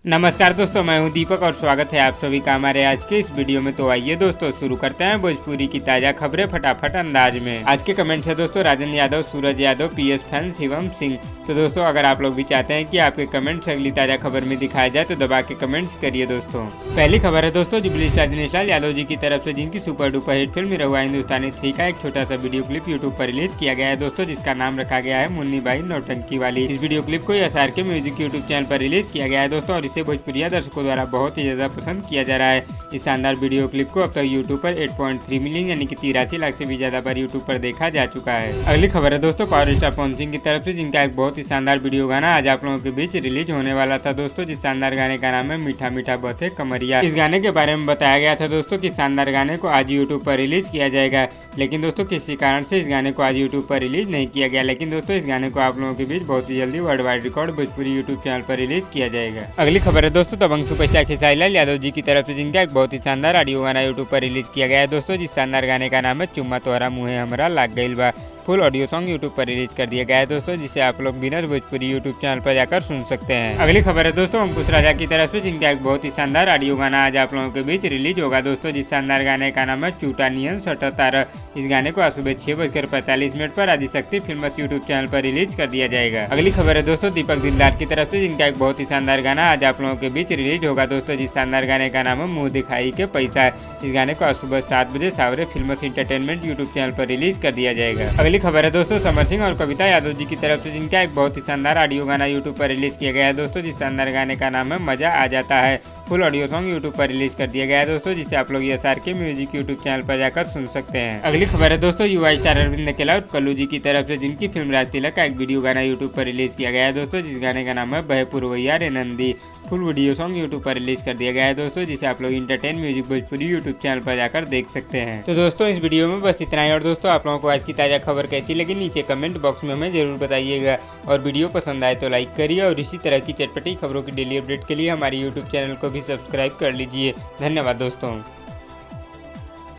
नमस्कार दोस्तों, मैं हूं दीपक और स्वागत है आप सभी का हमारे आज के इस वीडियो में। तो आइए दोस्तों शुरू करते हैं भोजपुरी की ताजा खबरें फटाफट अंदाज में। आज के कमेंट्स है दोस्तों राजन यादव, सूरज यादव, पीएस फैन, शिवम सिंह। तो दोस्तों अगर आप लोग भी चाहते हैं कि आपके कमेंट्स अगली ताजा खबर में दिखाया जाए तो दबा के कमेंट्स करिए दोस्तों। पहली खबर है दोस्तों जुबली दिनेश लाल यादव जी की तरफ से, जिनकी सुपर डुपर हिट फिल्म रहुआ हिंदुस्तानी 3 का एक छोटा सा वीडियो क्लिप यूट्यूब पर रिलीज किया गया है दोस्तों, जिसका नाम रखा गया है मुन्नी बाई नौटंकी वाली। इस वीडियो क्लिप को SR के म्यूजिक यूट्यूब चैनल पर रिलीज किया गया है दोस्तों और इसे भोजपुरिया दर्शकों द्वारा बहुत ही ज्यादा पसंद किया जा रहा है। इस शानदार वीडियो क्लिप को अब तक यूट्यूब पर 8.3 मिलियन यानी कि 83 लाख से भी ज्यादा बार यूट्यूब पर देखा जा चुका है। अगली खबर है दोस्तों पावर स्टार पवन सिंह की तरफ से, जिनका एक बहुत ही शानदार वीडियो गाना आज आप लोगों के बीच रिलीज होने वाला था दोस्तों। जिस शानदार गाने का नाम है मीठा मीठा बथे कमरिया। इस गाने के बारे में बताया गया था दोस्तों कि शानदार गाने को आज यूट्यूब पर रिलीज किया जाएगा, लेकिन दोस्तों किसी कारण से इस गाने को आज यूट्यूब पर रिलीज नहीं किया गया। लेकिन दोस्तों इस गाने को आप लोगों के बीच बहुत ही जल्दी world wide record Bhojpuri YouTube channel पर रिलीज किया जाएगा। अगली खबर है दोस्तों दबंग सुपरस्टार खेसारी लाल यादव जी की तरफ से, जिनका एक बहुत ही शानदार ऑडियो गाना यूट्यूब पर रिलीज किया गया है दोस्तों। जिस शानदार गाने का नाम है चुम्मा तोहरा मुहे हमरा लाग गइल बा। फुल ऑडियो सॉन्ग यूट्यूब पर रिलीज कर दिया गया है दोस्तों, जिसे आप लोग बिना भोजपुरी यूट्यूब चैनल पर जाकर सुन सकते हैं। अगली खबर है दोस्तों अंकुश राजा की तरफ से, जिनका एक बहुत ही शानदार ऑडियो गाना आज आप लोगों के बीच रिलीज होगा दोस्तों। जिस शानदार गाने का नाम है चूटानियन सटतार। इस गाने को आज सुबह 6:45 पर आदिशक्ति फिल्म्स यूट्यूब चैनल पर रिलीज कर दिया जाएगा। अगली खबर है दोस्तों दीपक दिलदार की तरफ से, जिनका एक बहुत ही शानदार गाना आज आप लोगों के बीच रिलीज होगा दोस्तों। जिस शानदार गाने का नाम है मुंह दिखाई के पैसा। इस गाने को आज सुबह 7 बजे सावरे फिल्म्स एंटरटेनमेंट यूट्यूब चैनल पर रिलीज कर दिया जाएगा। अगली खबर है दोस्तों समर सिंह और कविता यादव जी की तरफ से, जिनका एक बहुत ही शानदार ऑडियो गाना यूट्यूब पर रिलीज किया गया है दोस्तों। जिस शानदार गाने का नाम है मजा आ जाता है। फुल ऑडियो सॉन्ग यूट्यूब पर रिलीज कर दिया गया है दोस्तों, जिसे आप लोग SR के म्यूजिक यूट्यूब चैनल पर जाकर सुन सकते हैं। अगली खबर है दोस्तों युवा स्टार अरविंद केलावत कल्लू जी की तरफ से, जिनकी फिल्म राज तिलक का एक वीडियो गाना यूट्यूब पर रिलीज किया गया है दोस्तों। जिस गाने का नाम है बह पुरवैया रे Nandi. Full video song YouTube पर रिलीज कर दिया गया है दोस्तों, जिसे आप लोग entertain music Bhojpuri YouTube channel पर जाकर देख सकते हैं। तो दोस्तों इस वीडियो में बस इतना ही, और दोस्तों आप लोगों को आज की ताजा खबर कैसी लगी नीचे कमेंट बॉक्स में हमें जरूर बताइएगा, और वीडियो पसंद आए तो लाइक करिए, और इसी तरह की चटपटी खबरों की डेली अपडेट के लिए हमारे यूट्यूब चैनल को भी सब्सक्राइब कर लीजिए। धन्यवाद दोस्तों।